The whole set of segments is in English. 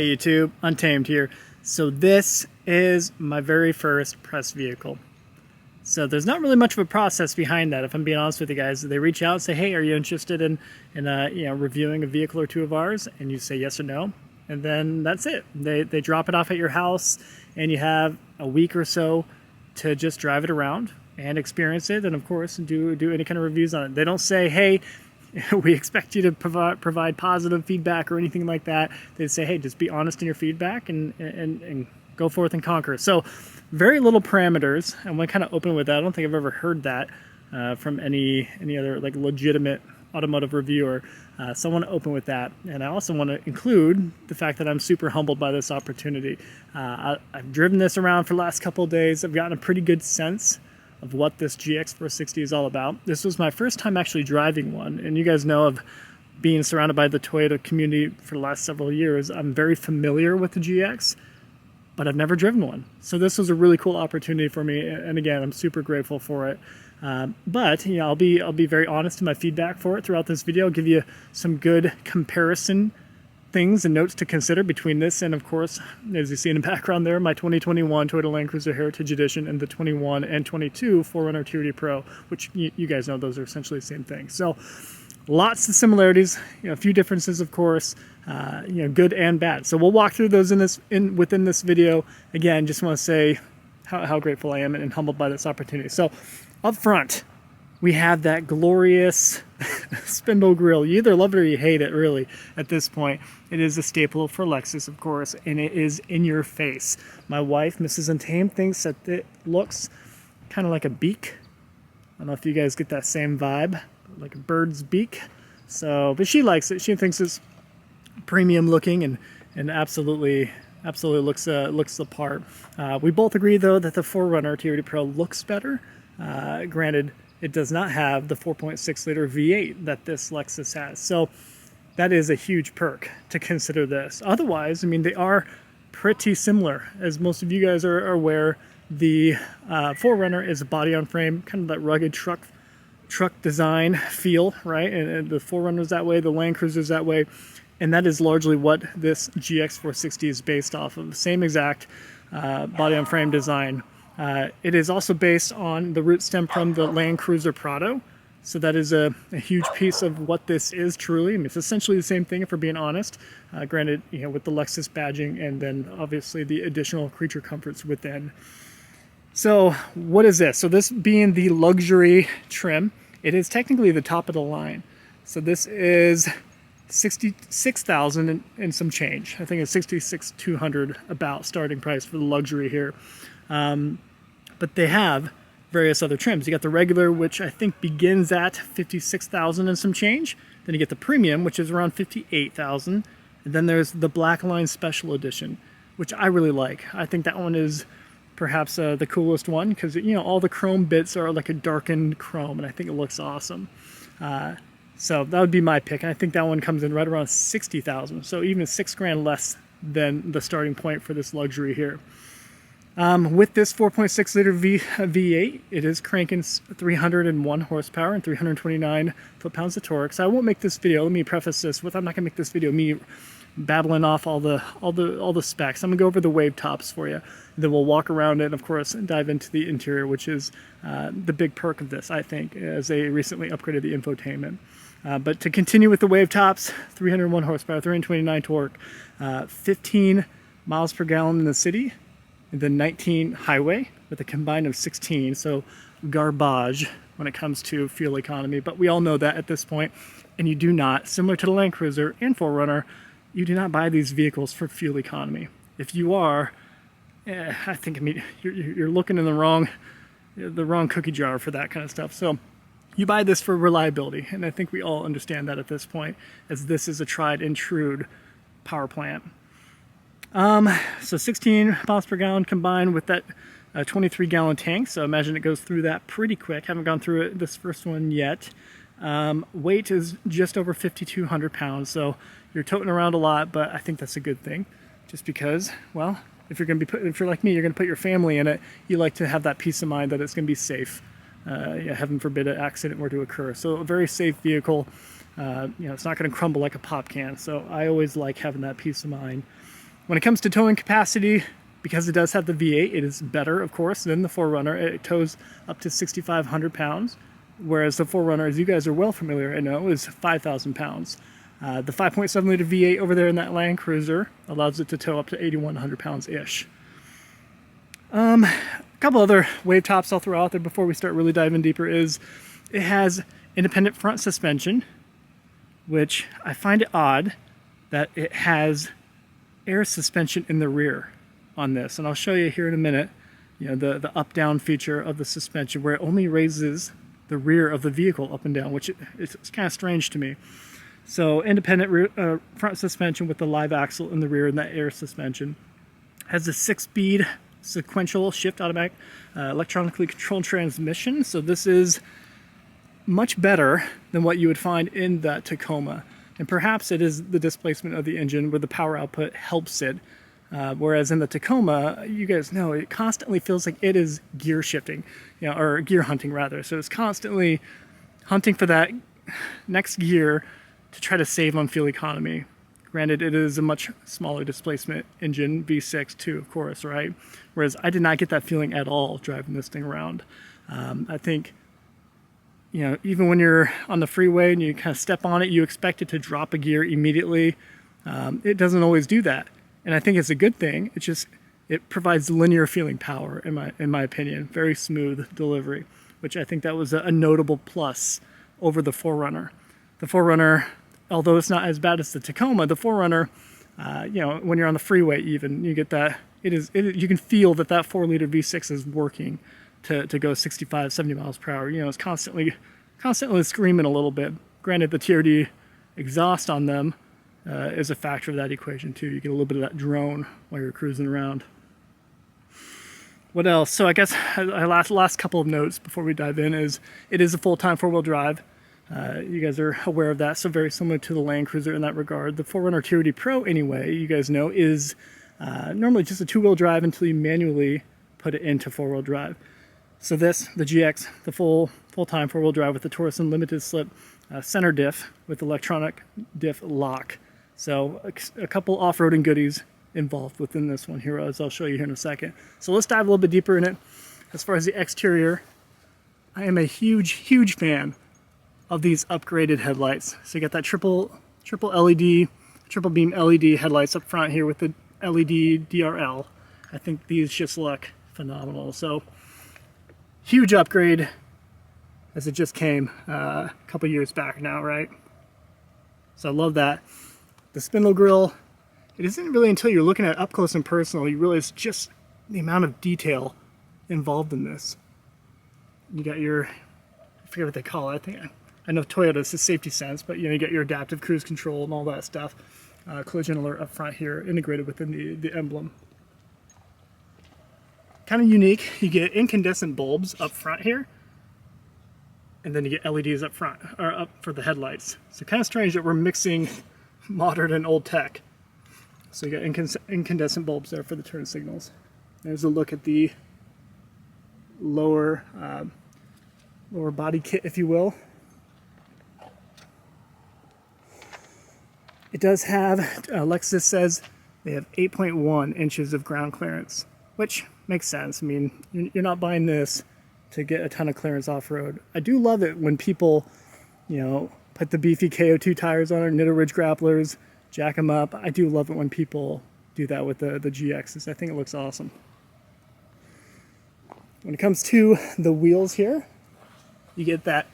Hey YouTube, Untamed here. So this is my very first press vehicle. So there's not really much of a process behind that, if I'm being honest with you guys. They reach out and say, hey, are you interested in reviewing a vehicle or two of ours? And you say yes or no. And then that's it. They drop it off at your house and you have a week or so to just drive it around and experience it. And of course, do any kind of reviews on it. They don't say, hey, we expect you to provide positive feedback or anything like that. They say, hey, just be honest in your feedback and go forth and conquer. So very little parameters. I want to kind of open with that. I don't think I've ever heard that from any other like legitimate automotive reviewer. So I want to open with that. And I also want to include the fact that I'm super humbled by this opportunity. I've driven this around for the last couple of days. I've gotten a pretty good sense of what this GX 460 is all about. This was my first time actually driving one, and you guys know of being surrounded by the Toyota community for the last several years. I'm very familiar with the GX, but I've never driven one. So this was a really cool opportunity for me, and again, I'm super grateful for it. But you know, I'll be very honest in my feedback for it throughout this video. I'll give you some good comparison things and notes to consider between this and, of course, as you see in the background there, my 2021 Toyota Land Cruiser Heritage Edition and the 21 and 22 4Runner TRD Pro, which you guys know those are essentially the same thing. So lots of similarities, a few differences, of course, good and bad. So we'll walk through those within this video. Again, just want to say how grateful I am and humbled by this opportunity. So up front, we have that glorious spindle grille. You either love it or you hate it, really, at this point. It is a staple for Lexus, of course, and it is in your face. My wife, Mrs. Untamed, thinks that it looks kind of like a beak. I don't know if you guys get that same vibe, like a bird's beak. So, but she likes it. She thinks it's premium looking and absolutely looks the part. We both agree, though, that the 4Runner TRD Pro looks better. Granted, it does not have the 4.6 liter V8 that this Lexus has. So that is a huge perk to consider this. Otherwise, I mean, they are pretty similar. As most of you guys are aware, the 4Runner is a body on frame, kind of that rugged truck design feel, right? And the 4Runner's that way, the Land Cruiser's that way. And that is largely what this GX 460 is based off of. Same exact body on frame design. It is also based on the root stem from the Land Cruiser Prado. So that is a huge piece of what this is truly. I mean, it's essentially the same thing if we're being honest. Granted, with the Lexus badging and then obviously the additional creature comforts within. So what is this? So this being the luxury trim, it is technically the top of the line. So this is $66,000 and some change. I think it's $66,200 about starting price for the luxury here. But they have various other trims. You got the regular, which I think begins at $56,000 and some change. Then you get the premium, which is around $58,000. And then there's the Black Line Special Edition, which I really like. I think that one is perhaps the coolest one because all the chrome bits are like a darkened chrome, and I think it looks awesome. So that would be my pick. And I think that one comes in right around $60,000. So even $6,000 less than the starting point for this luxury here. With this 4.6 liter V8, it is cranking 301 horsepower and 329 foot-pounds of torque. So I won't make this video. Let me preface this with I'm not gonna make this video me babbling off all the specs. I'm gonna go over the wave tops for you. Then we'll walk around it, and of course, dive into the interior, which is the big perk of this, I think, as they recently upgraded the infotainment. But to continue with the wave tops, 301 horsepower, 329 torque, 15 miles per gallon in the city, and then 19 highway with a combined of 16. So garbage when it comes to fuel economy. But we all know that at this point. And you do not, similar to the Land Cruiser and 4Runner, you do not buy these vehicles for fuel economy. If you are, I mean, you're looking in the wrong cookie jar for that kind of stuff. So you buy this for reliability. And I think we all understand that at this point, as this is a tried and true power plant. So 16 miles per gallon combined with that 23 gallon tank. So imagine it goes through that pretty quick. Haven't gone through it this first one yet. Weight is just over 5,200 pounds. So you're toting around a lot, but I think that's a good thing just because, well, if you're like me, you're going to put your family in it. You like to have that peace of mind that it's going to be safe. Heaven forbid an accident were to occur. So a very safe vehicle. It's not going to crumble like a pop can. So I always like having that peace of mind. When it comes to towing capacity, because it does have the V8, it is better, of course, than the 4Runner. It tows up to 6,500 pounds, whereas the 4Runner, as you guys are well familiar, I know, is 5,000 pounds. The 5.7 liter V8 over there in that Land Cruiser allows it to tow up to 8,100 pounds-ish. A couple other wave tops I'll throw out there before we start really diving deeper is it has independent front suspension, which I find it odd that it has air suspension in the rear on this, and I'll show you here in a minute, you know, the up-down feature of the suspension where it only raises the rear of the vehicle up and down, which it's kind of strange to me. So independent front suspension with the live axle in the rear and that air suspension. Has a 6-speed sequential shift automatic electronically controlled transmission, so this is much better than what you would find in that Tacoma. And perhaps it is the displacement of the engine where the power output helps it. Whereas in the Tacoma, you guys know, it constantly feels like it is gear shifting, you know, or gear hunting rather. So it's constantly hunting for that next gear to try to save on fuel economy. Granted, it is a much smaller displacement engine, V6 too, of course, right? Whereas I did not get that feeling at all driving this thing around. I think, you know, even when you're on the freeway and you kind of step on it, you expect it to drop a gear immediately. It doesn't always do that. And I think it's a good thing. It's just, it provides linear feeling power, in my opinion. Very smooth delivery, which I think that was a notable plus over the 4Runner. The 4Runner, although it's not as bad as the Tacoma, the 4Runner, you know, when you're on the freeway even, you get that, you can feel that 4-liter V6 is working to go 65, 70 miles per hour. You know, it's constantly screaming a little bit. Granted, the TRD exhaust on them is a factor of that equation too. You get a little bit of that drone while you're cruising around. What else? So I guess last couple of notes before we dive in is it is a full-time 4-wheel drive. You guys are aware of that, so very similar to the Land Cruiser in that regard. The 4Runner TRD Pro, anyway, you guys know, is normally just a 2-wheel drive until you manually put it into 4-wheel drive. So this, the GX, the full-time 4-wheel drive with the Torsen limited slip center diff with electronic diff lock. So a couple off-roading goodies involved within this one here, as I'll show you here in a second. So let's dive a little bit deeper in it. As far as the exterior, I am a huge fan of these upgraded headlights. So you got that triple LED, triple beam LED headlights up front here with the LED DRL. I think these just look phenomenal. So huge upgrade as it just came a couple years back now, right? So I love that. The spindle grille, it isn't really until you're looking at it up close and personal you realize just the amount of detail involved in this. You got your, I forget what they call it, I know Toyota's the safety sense, but you know, you got your adaptive cruise control and all that stuff. Collision alert up front here, integrated within the emblem. Kind of unique, you get incandescent bulbs up front here, and then you get LEDs up front, or up for the headlights. So kind of strange that we're mixing modern and old tech. So you got incandescent bulbs there for the turn signals. There's a look at the lower body kit, if you will. It does have, Lexus says they have 8.1 inches of ground clearance, which makes sense. I mean, you're not buying this to get a ton of clearance off-road. I do love it when people, you know, put the beefy KO2 tires on it, Nitto Ridge grapplers, jack them up. I do love it when people do that with the GXs. I think it looks awesome. When it comes to the wheels here, you get that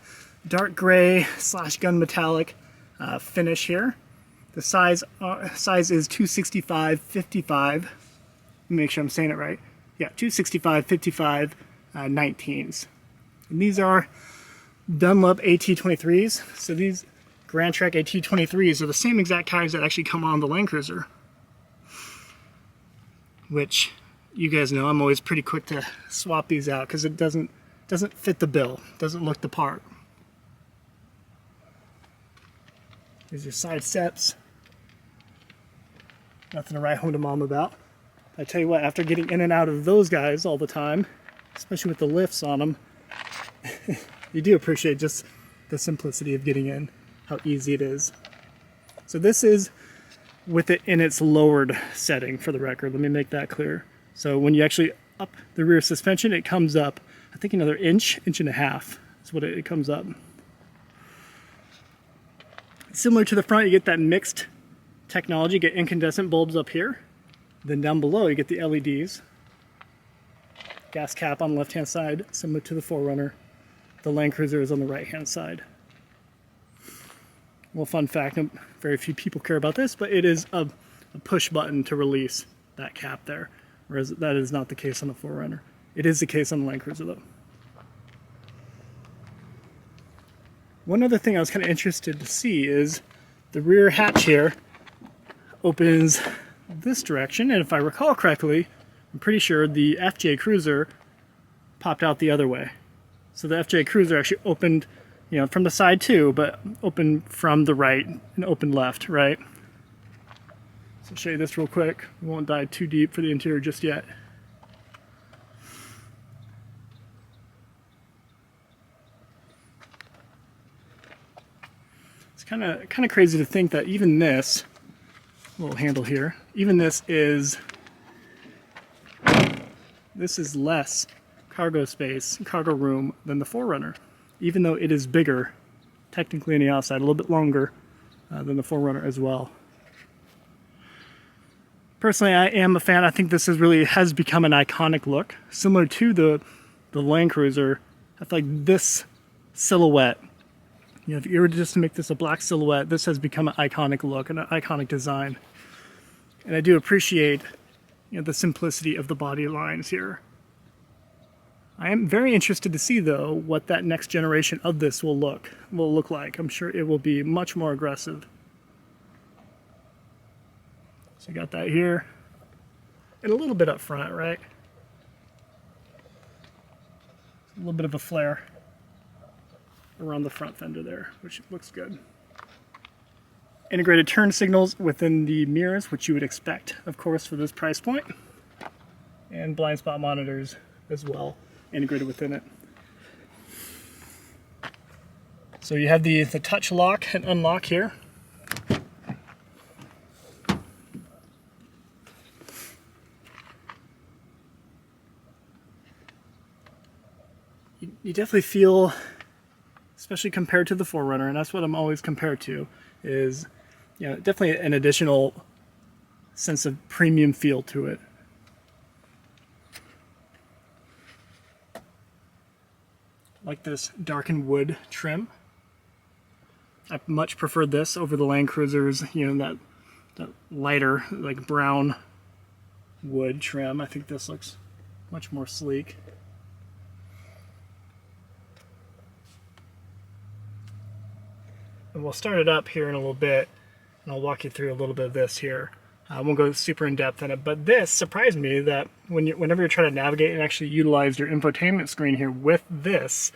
dark gray / gunmetallic finish here. The size is 265/55. Let me make sure I'm saying it right. Yeah, 265/55 19s. And these are Dunlop AT23s. So these Grand Trek AT23s are the same exact tires that actually come on the Land Cruiser. Which, you guys know, I'm always pretty quick to swap these out because it doesn't fit the bill, doesn't look the part. There's your side steps. Nothing to write home to mom about. I tell you what, after getting in and out of those guys all the time, especially with the lifts on them, you do appreciate just the simplicity of getting in, how easy it is. So this is with it in its lowered setting, for the record. Let me make that clear. So when you actually up the rear suspension, it comes up, I think, another inch and a half is what it comes up. Similar to the front, you get that mixed technology. You get incandescent bulbs up here. Then down below, you get the LEDs. Gas cap on the left-hand side, similar to the 4Runner. The Land Cruiser is on the right-hand side. Well, fun fact, very few people care about this, but it is a push button to release that cap there, whereas that is not the case on the 4Runner. It is the case on the Land Cruiser, though. One other thing I was kind of interested to see is the rear hatch here opens this direction, and if I recall correctly, I'm pretty sure the FJ Cruiser popped out the other way. So the FJ Cruiser actually opened, you know, from the side too, but opened from the right and opened left, right? So I'll show you this real quick. We won't dive too deep for the interior just yet. It's kind of crazy to think that even this little handle here, even this is less cargo space, cargo room than the 4Runner, even though it is bigger, technically on the outside, a little bit longer than the 4Runner as well. Personally, I am a fan. I think this has become an iconic look, similar to the Land Cruiser. I feel like this silhouette, you know, if you were just to make this a black silhouette, this has become an iconic look and an iconic design. And I do appreciate, you know, the simplicity of the body lines here. I am very interested to see, though, what that next generation of this will look like. I'm sure it will be much more aggressive. So you got that here, and a little bit up front, right? A little bit of a flare around the front fender there, which looks good. Integrated turn signals within the mirrors, which you would expect, of course, for this price point. And blind spot monitors as well, integrated within it. So you have the touch lock and unlock here. You definitely feel, especially compared to the 4Runner, and that's what I'm always compared to, is, you know, definitely an additional sense of premium feel to it. Like this darkened wood trim. I much prefer this over the Land Cruisers, you know, that lighter, like brown wood trim. I think this looks much more sleek. And we'll start it up here in a little bit, and I'll walk you through a little bit of this here. I won't go super in depth in it, but this surprised me that whenever you're trying to navigate and actually utilize your infotainment screen here with this,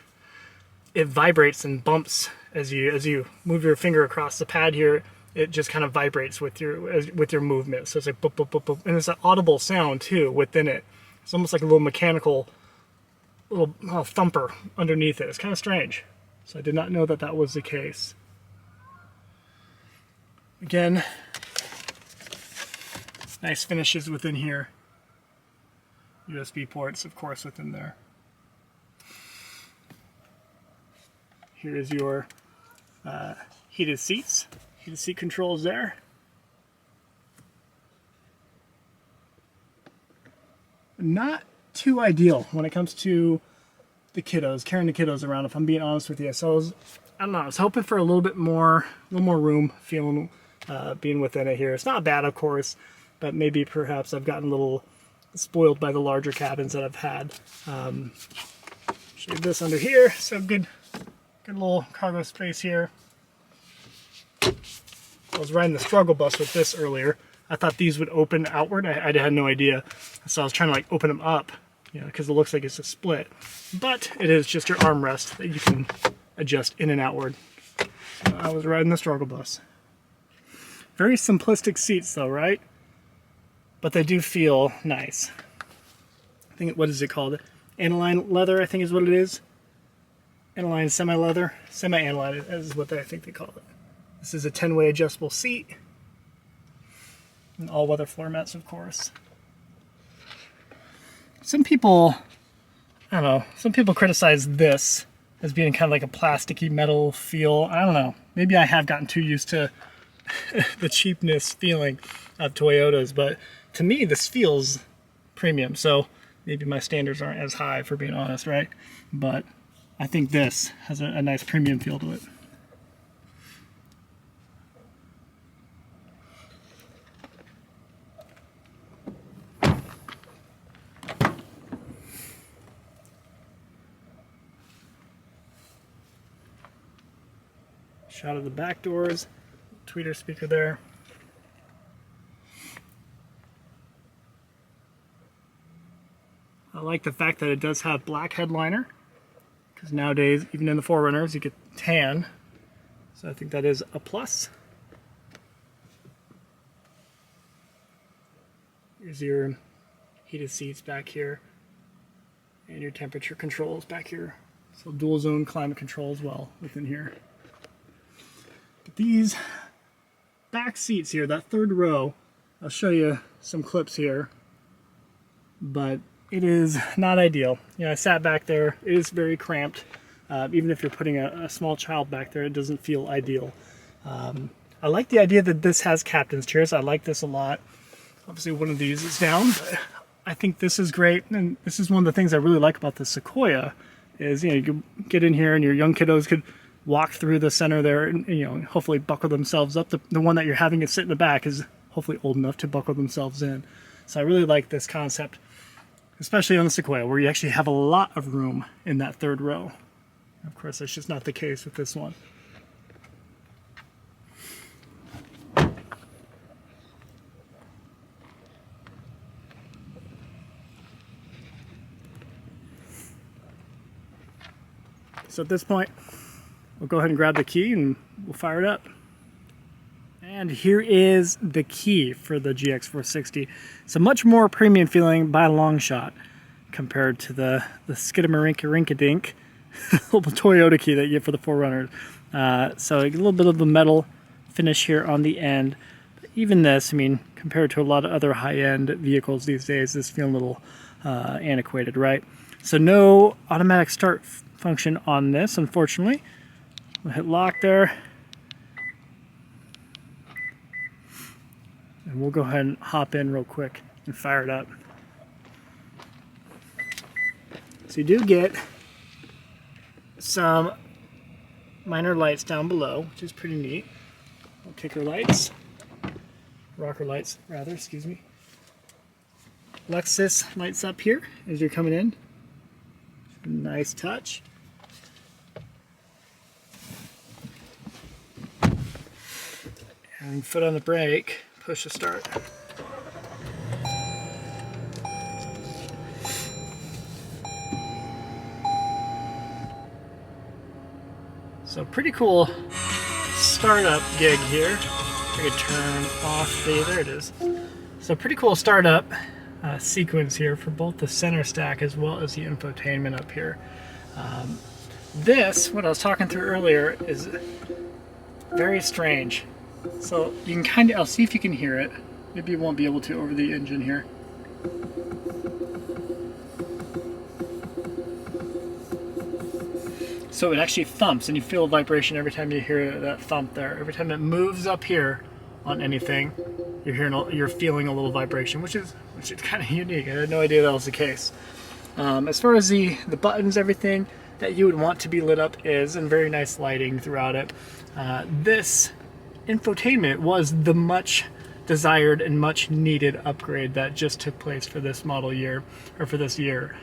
it vibrates and bumps as you move your finger across the pad here. It just kind of vibrates with your movement. So it's like boop, boop, boop, boop. And it's an audible sound too within it. It's almost like a little mechanical little thumper underneath it. It's kind of strange. So I did not know that that was the case. Again, nice finishes within here. USB ports, of course, within there. Here is your heated seats, heated seat controls there. Not too ideal when it comes to the kiddos, carrying the kiddos around, if I'm being honest with you. So I don't know, I was hoping for a little more room feeling being within it here. It's not bad, of course, but maybe perhaps I've gotten a little spoiled by the larger cabins that I've had. Show you this under here, so good little cargo space here. I was riding the struggle bus with this earlier. I thought these would open outward. I had no idea, so I was trying to like open them up, you know, because it looks like it's a split, but it is just your armrest that you can adjust in and outward. So I was riding the struggle bus. Very simplistic seats though, right? But they do feel nice. I think, what is it called? Aniline leather, I think is what it is. Aniline semi-leather. Semi-aniline is what I think they call it. This is a 10-way adjustable seat. And all-weather floor mats, of course. Some people, I don't know, some people criticize this as being kind of like a plasticky metal feel. I don't know. Maybe I have gotten too used to the cheapness feeling of Toyotas, but to me this feels premium. So maybe my standards aren't as high, for being honest, right? But I think this has a nice premium feel to it. Shot of the back doors, tweeter speaker there. I like the fact that it does have black headliner, because nowadays, even in the 4Runners, you get tan. So I think that is a plus. Here's your heated seats back here, and your temperature controls back here. So dual zone climate control as well within here. But these back seats here, that third row, I'll show you some clips here, but it is not ideal. You know, I sat back there, it is very cramped. Even if you're putting a small child back there, it doesn't feel ideal. I like the idea that this has captain's chairs. I like this a lot. Obviously one of these is down, but I think this is great. And this is one of the things I really like about the Sequoia is, you know, you can get in here and your young kiddos could walk through the center there and, you know, hopefully buckle themselves up. The one that you're having it sit in the back is hopefully old enough to buckle themselves in. So I really like this concept, especially on the Sequoia, where you actually have a lot of room in that third row. Of course, that's just not the case with this one. So at this point, we'll go ahead and grab the key and we'll fire it up. And here is the key for the GX 460. It's a much more premium feeling by a long shot compared to the skidamarinka-rinka-dink little Toyota key that you get for the 4Runner. So a little bit of a metal finish here on the end. But even this, I mean, compared to a lot of other high-end vehicles these days, is feeling a little antiquated, right? So no automatic start function on this, unfortunately. We'll hit lock there. And we'll go ahead and hop in real quick and fire it up. So you do get some minor lights down below, which is pretty neat. Kicker lights, rocker lights rather, excuse me. Lexus lights up here as you're coming in. Nice touch. And foot on the brake, push to start. So pretty cool startup gig here. I could turn off there it is. So pretty cool startup sequence here for both the center stack as well as the infotainment up here. This, what I was talking through earlier, is very strange. So you can kind of, I'll see if you can hear it. Maybe you won't be able to over the engine here. So it actually thumps, and you feel a vibration every time you hear that thump there. Every time it moves up here on anything, you're feeling a little vibration, which is kind of unique. I had no idea that was the case. As far as the buttons, everything that you would want to be lit up is, and very nice lighting throughout it. This infotainment was the much desired and much needed upgrade that just took place for this model year, or for this year.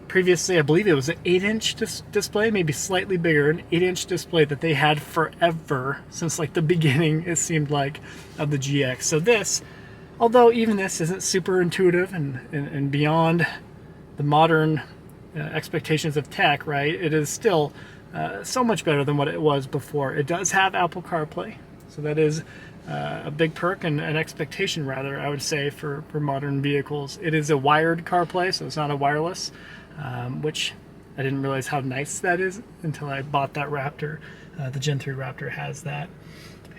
Previously, I believe it was an 8-inch display, maybe slightly bigger, an 8-inch display that they had forever, since like the beginning, it seemed like, of the GX. So this, although even this isn't super intuitive and beyond the modern expectations of tech, right, it is still so much better than what it was before. It does have Apple CarPlay, so that is a big perk and an expectation, rather, I would say, for modern vehicles. It is a wired CarPlay, so it's not a wireless, which I didn't realize how nice that is until I bought that Raptor. The Gen 3 Raptor has that.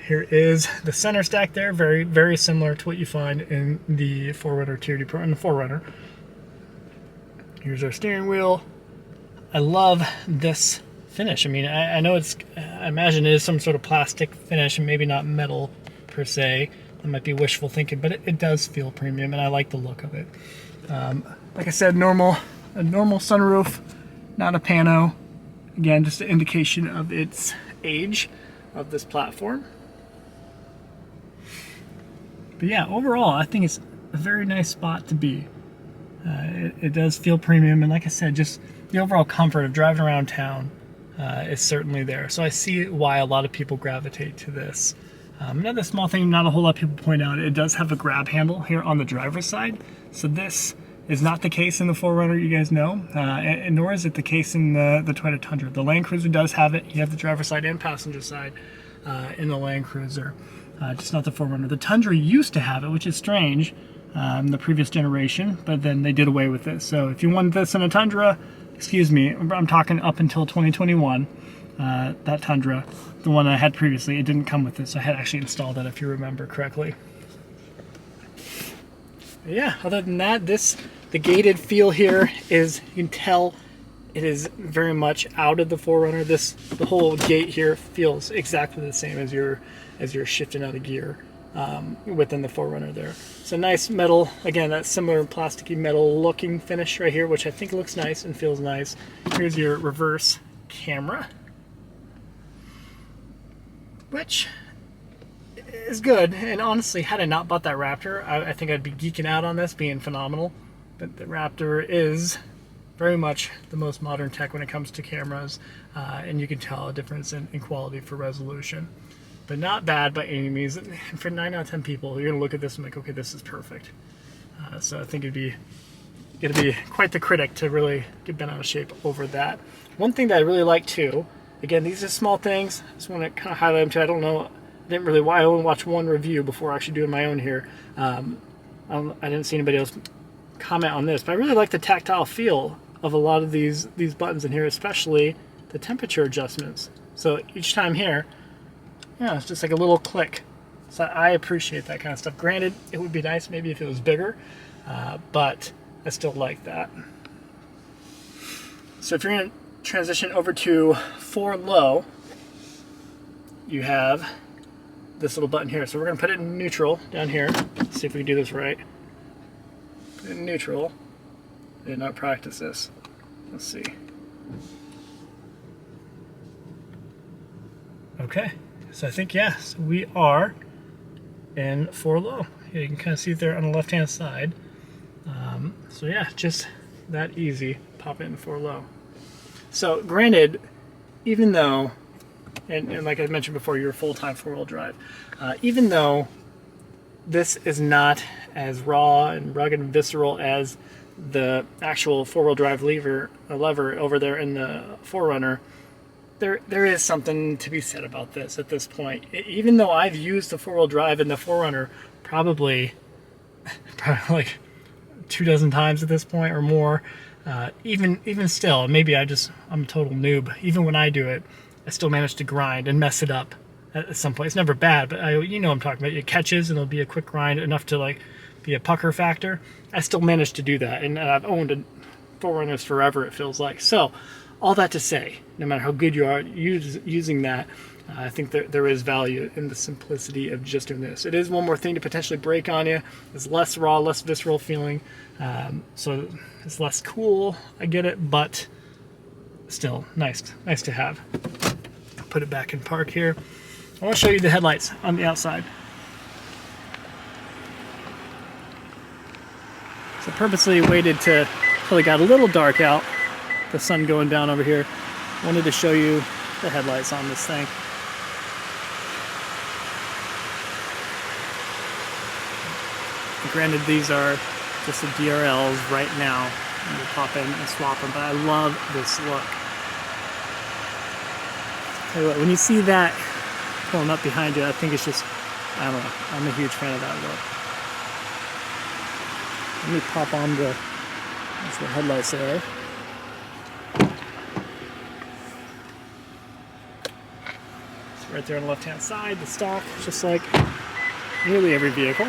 Here is the center stack there, very, very similar to what you find in the 4Runner TRD Pro and the 4Runner. Here's our steering wheel. I love this finish. I mean, I know I imagine it is some sort of plastic finish and maybe not metal per se. That might be wishful thinking, but it does feel premium and I like the look of it. Like I said, a normal sunroof, not a pano. Again, just an indication of its age of this platform. But yeah, overall, I think it's a very nice spot to be. It does feel premium, and like I said, just the overall comfort of driving around town is certainly there. So I see why a lot of people gravitate to this. Another small thing not a whole lot of people point out, it does have a grab handle here on the driver's side. So this is not the case in the 4Runner, you guys know, and nor is it the case in the Toyota Tundra. The Land Cruiser does have it. You have the driver's side and passenger side in the Land Cruiser, just not the 4Runner. The Tundra used to have it, which is strange, the previous generation, but then they did away with it. So if you want this in a Tundra, excuse me, I'm talking up until 2021, that Tundra, the one I had previously, it didn't come with it, so I had actually installed that if you remember correctly. Yeah, other than that, the gated feel here is, you can tell it is very much out of the 4Runner. The whole gate here feels exactly the same as you're shifting out of gear within the 4Runner there. So nice metal, again, that similar plasticky metal looking finish right here, which I think looks nice and feels nice. Here's your reverse camera, which is good, and honestly, had I not bought that Raptor, I think I'd be geeking out on this being phenomenal. But the Raptor is very much the most modern tech when it comes to cameras, and you can tell a difference in quality for resolution. But not bad by any means. And for 9 out of 10 people, you're gonna look at this and be like, okay, this is perfect. So I think it'd be quite the critic to really get bent out of shape over that. One thing that I really like too, again, these are small things. I just want to kind of highlight them too. I don't know. I only watched one review before actually doing my own here. I didn't see anybody else comment on this, but I really like the tactile feel of a lot of these buttons in here, especially the temperature adjustments. So each time here, yeah, it's just like a little click. So I appreciate that kind of stuff. Granted, it would be nice maybe if it was bigger, but I still like that. So if you're going to transition over to 4 low, you have this little button here. So we're going to put it in neutral down here. Let's see if we can do this right. Put it in neutral. I did not practice this. Let's see. Okay. So I think, yes, we are in 4 low. Here you can kind of see it there on the left-hand side. So yeah, just that easy. Pop it in 4 low. So granted, even though, and like I mentioned before, you're full-time 4-wheel drive, even though this is not as raw and rugged and visceral as the actual 4-wheel drive lever over there in the 4Runner, there is something to be said about this at this point. Even though I've used the 4-wheel drive in the 4Runner probably like 24 times at this point or more, even still, maybe I'm a total noob. Even when I do it, I still manage to grind and mess it up at some point. It's never bad, but you know what I'm talking about. It catches and it'll be a quick grind enough to like be a pucker factor. I still manage to do that, and I've owned 4Runners forever, it feels like. So all that to say, no matter how good you are using that, I think there is value in the simplicity of just doing this. It is one more thing to potentially break on you. It's less raw, less visceral feeling, so it's less cool. I get it, but still nice to have. I'll put it back in park here. I want to show you the headlights on the outside. So purposely waited till it got a little dark out, the sun going down over here. Wanted to show you the headlights on this thing. Granted, these are just the DRLs right now. You can pop in and swap them, but I love this look. Tell you what, when you see that pulling up behind you, I think it's just, I don't know, I'm a huge fan of that look. Let me pop on the headlights there. right there on the left-hand side, the stock, just like nearly every vehicle.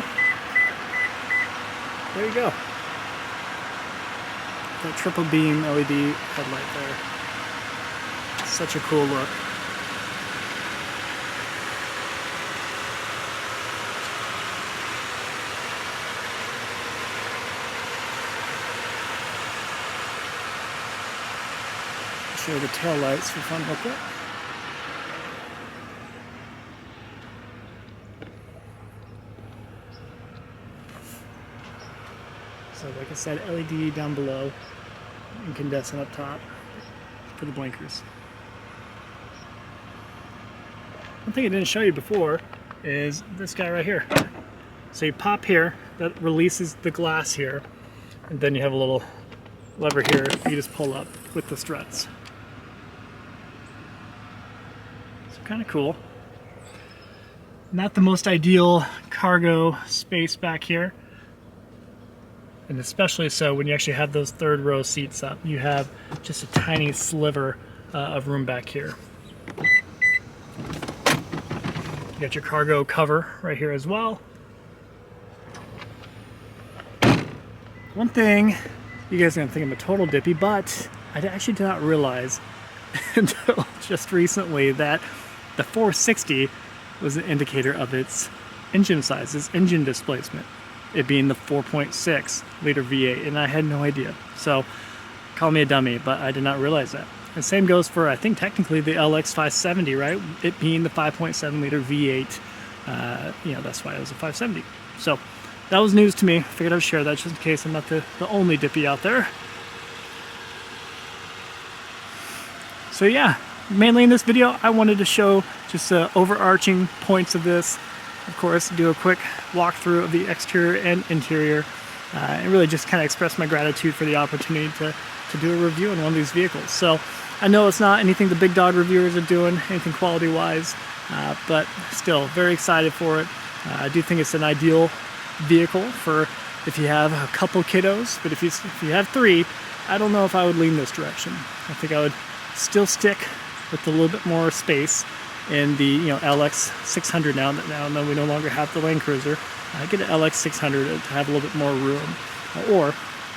There you go. That triple beam LED headlight there. Such a cool look. Show the tail lights for fun real quick. So like I said, LED down below, incandescent up top for the blinkers. One thing I didn't show you before is this guy right here. So you pop here, that releases the glass here, and then you have a little lever here you just pull up with the struts. So kind of cool. Not the most ideal cargo space back here. And especially so when you actually have those third row seats up, you have just a tiny sliver of room back here. You got your cargo cover right here as well. One thing, you guys are gonna think I'm a total dippy, but I actually did not realize until just recently that the 460 was an indicator of its engine size, its engine displacement. It being the 4.6 liter V8, and I had no idea. So call me a dummy, but I did not realize that. And same goes for, I think technically the LX 570, right? It being the 5.7 liter V8, you know, that's why it was a 570. So that was news to me. Figured I'd share that just in case I'm not the only dippy out there. So yeah, mainly in this video, I wanted to show just the overarching points of this. Of course, do a quick walkthrough of the exterior and interior, and really just kind of express my gratitude for the opportunity to do a review on one of these vehicles. So I know it's not anything the big dog reviewers are doing, anything quality-wise, but still very excited for it. I do think it's an ideal vehicle for if you have a couple kiddos, but if you have 3, I don't know if I would lean this direction. I think I would still stick with a little bit more space in the LX 600 now that we no longer have the Land Cruiser. I get an LX 600 to have a little bit more room, or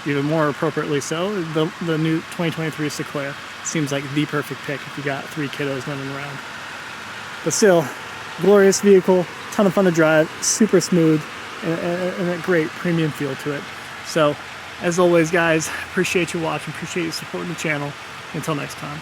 even more appropriately so, the new 2023 Sequoia seems like the perfect pick if you got 3 kiddos running around. But still, glorious vehicle, ton of fun to drive, super smooth, and a great premium feel to it. So, as always, guys, appreciate you watching, appreciate you supporting the channel. Until next time.